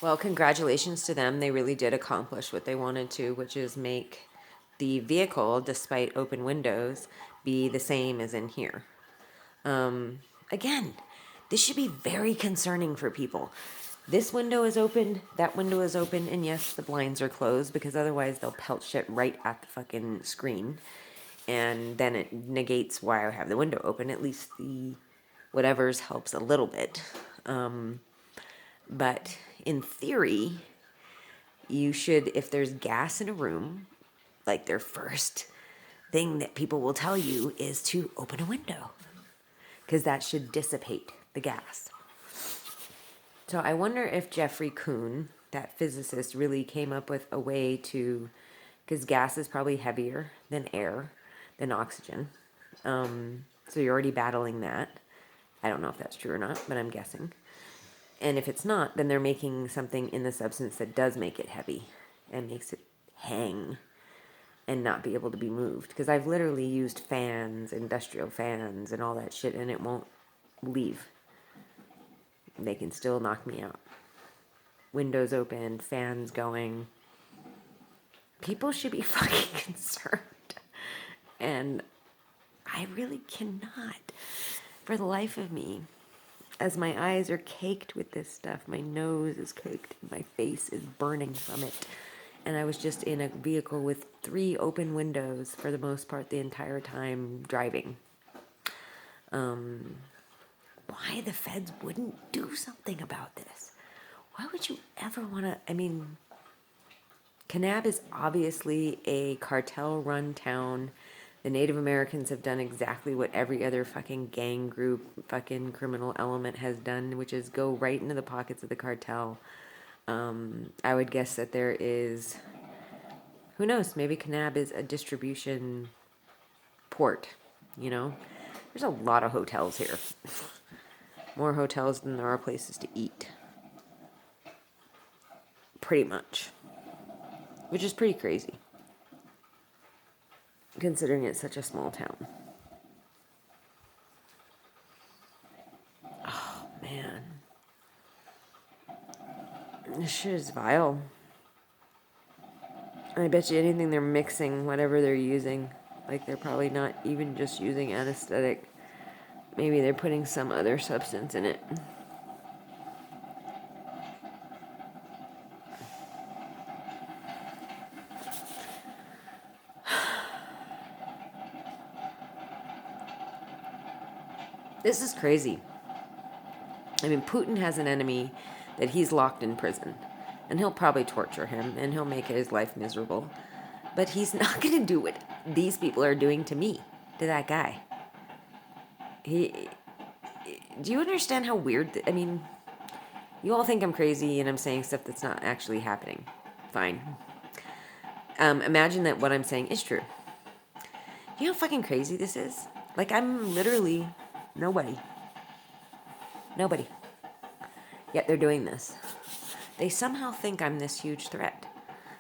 Well, congratulations to them. They really did accomplish what they wanted to, which is make the vehicle, despite open windows, be the same as in here. Again, this should be very concerning for people. This window is open, that window is open, and yes, the blinds are closed because otherwise they'll pelt shit right at the fucking screen. And then it negates why I have the window open. At least the whatever's helps a little bit. But in theory, you should, if there's gas in a room, like their first thing that people will tell you is to open a window because that should dissipate the gas. So I wonder if Jeffrey Kuhn, that physicist, really came up with a way to, because gas is probably heavier than air, than oxygen. So you're already battling that. I don't know if that's true or not, but I'm guessing. And if it's not, then they're making something in the substance that does make it heavy and makes it hang and not be able to be moved. Because I've literally used fans, industrial fans, and all that shit, and it won't leave. They can still knock me out. Windows open, fans going. People should be fucking concerned. And I really cannot, for the life of me, as my eyes are caked with this stuff, my nose is caked, my face is burning from it. And I was just in a vehicle with 3 open windows for the most part the entire time driving. Why the feds wouldn't do something about this? Why would you ever want to? I mean, Kanab is obviously a cartel run town. The Native Americans have done exactly what every other fucking gang group, fucking criminal element has done, which is go right into the pockets of the cartel. I would guess that there is, who knows, maybe Kanab is a distribution port, you know? There's a lot of hotels here. More hotels than there are places to eat. Pretty much. Which is pretty crazy, considering it's such a small town. Oh, man. This shit is vile. I bet you anything they're mixing, whatever they're using, like they're probably not even just using anesthetic. Maybe they're putting some other substance in it. This is crazy. I mean, Putin has an enemy that he's locked in prison, and he'll probably torture him, and he'll make his life miserable. But he's not going to do what these people are doing to me, to that guy. He, do you understand how weird? I mean, you all think I'm crazy and I'm saying stuff that's not actually happening. Fine. Imagine that what I'm saying is true. You know how fucking crazy this is? Like, I'm literally nobody. Nobody. Yet they're doing this. They somehow think I'm this huge threat.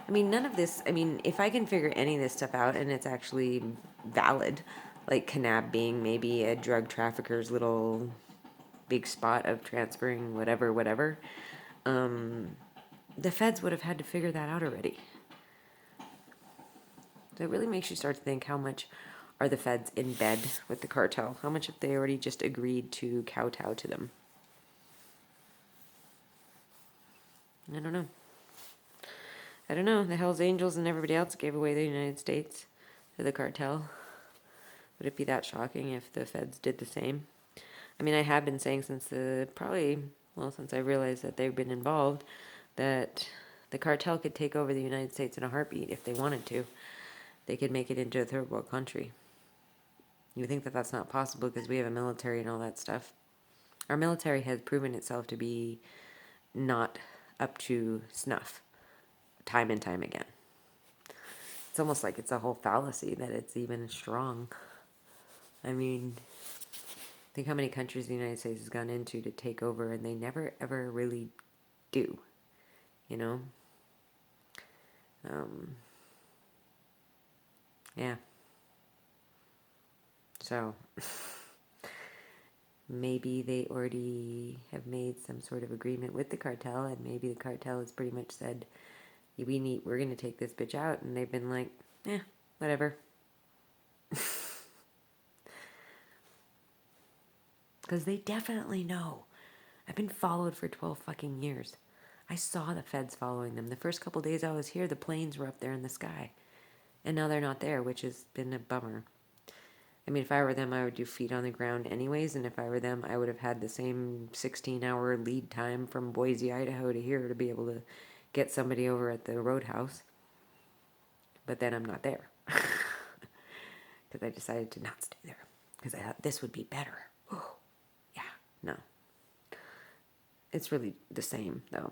I mean, none of this, I mean, if I can figure any of this stuff out and it's actually valid, like Kanab being maybe a drug trafficker's little big spot of transferring whatever, the feds would have had to figure that out already. So it really makes you start to think, how much are the feds in bed with the cartel? How much have they already just agreed to kowtow to them? I don't know. I don't know. The Hells Angels and everybody else gave away the United States to the cartel. Would it be that shocking if the feds did the same? I mean, I have been saying since since I realized that they've been involved, that the cartel could take over the United States in a heartbeat if they wanted to. They could make it into a third world country. You think that that's not possible because we have a military and all that stuff. Our military has proven itself to be not up to snuff time and time again. It's almost like it's a whole fallacy that it's even strong. I mean, think how many countries the United States has gone into to take over, and they never ever really do. You know? Yeah. So, maybe they already have made some sort of agreement with the cartel, and maybe the cartel has pretty much said, we're gonna take this bitch out, and they've been like, whatever. Because they definitely know. I've been followed for 12 fucking years. I saw the feds following them. The first couple days I was here, the planes were up there in the sky. And now they're not there, which has been a bummer. I mean, if I were them, I would do feet on the ground anyways. And if I were them, I would have had the same 16-hour lead time from Boise, Idaho to here to be able to get somebody over at the roadhouse. But then I'm not there. Because I decided to not stay there. Because I thought this would be better. Oh, yeah, no. It's really the same, though.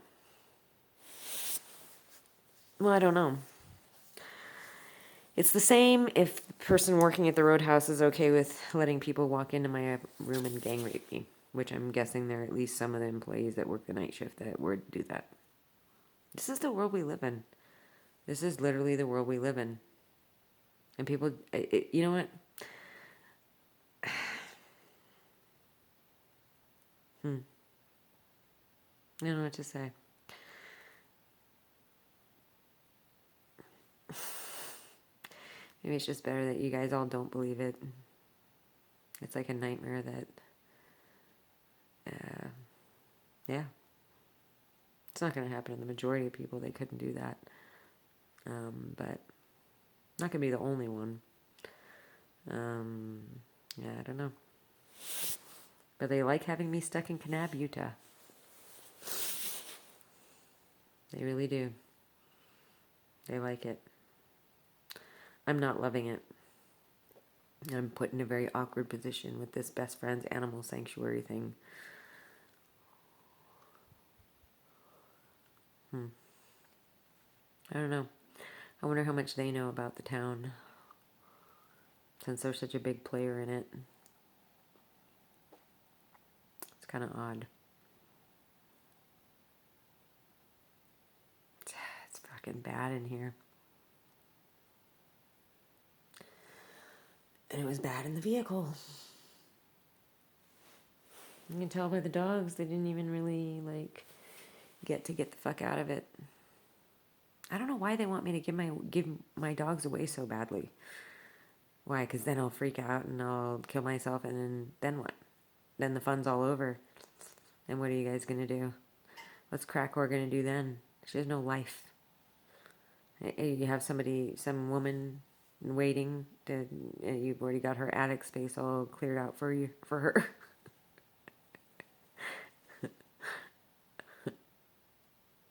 Well, I don't know. It's the same if the person working at the roadhouse is okay with letting people walk into my room and gang rape me, which I'm guessing there are at least some of the employees that work the night shift that would do that. This is the world we live in. This is literally the world we live in. And people, you know what? I don't know what to say. Maybe it's just better that you guys all don't believe it. It's like a nightmare that, yeah. It's not going to happen to the majority of people. They couldn't do that. But not going to be the only one. Yeah, I don't know. But they like having me stuck in Kanab, Utah. They really do. They like it. I'm not loving it. I'm put in a very awkward position with this best friend's animal sanctuary thing. I don't know. I wonder how much they know about the town, since they're such a big player in it. It's kind of odd. It's fucking bad in here. And it was bad in the vehicle. You can tell by the dogs, they didn't even really, get the fuck out of it. I don't know why they want me to give my dogs away so badly. Why? Because then I'll freak out and I'll kill myself, and then what? Then the fun's all over. And what are you guys gonna do? What's crack whore gonna do then? She has no life. You have some woman waiting to, you've already got her attic space all cleared out for her.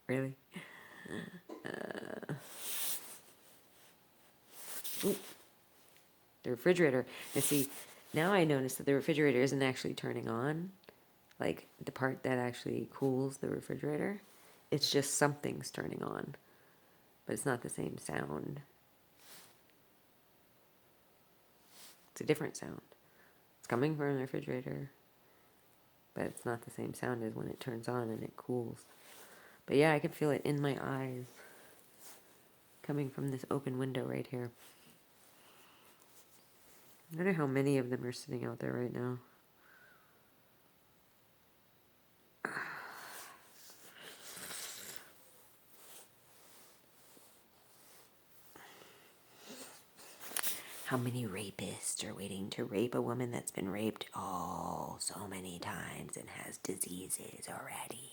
Really? The refrigerator. Now see, now I notice that the refrigerator isn't actually turning on. Like the part that actually cools the refrigerator. It's just something's turning on. But it's not the same sound. It's a different sound. It's coming from the refrigerator. But it's not the same sound as when it turns on and it cools. But yeah, I can feel it in my eyes. Coming from this open window right here. I wonder how many of them are sitting out there right now. How many rapists are waiting to rape a woman that's been raped so many times and has diseases already?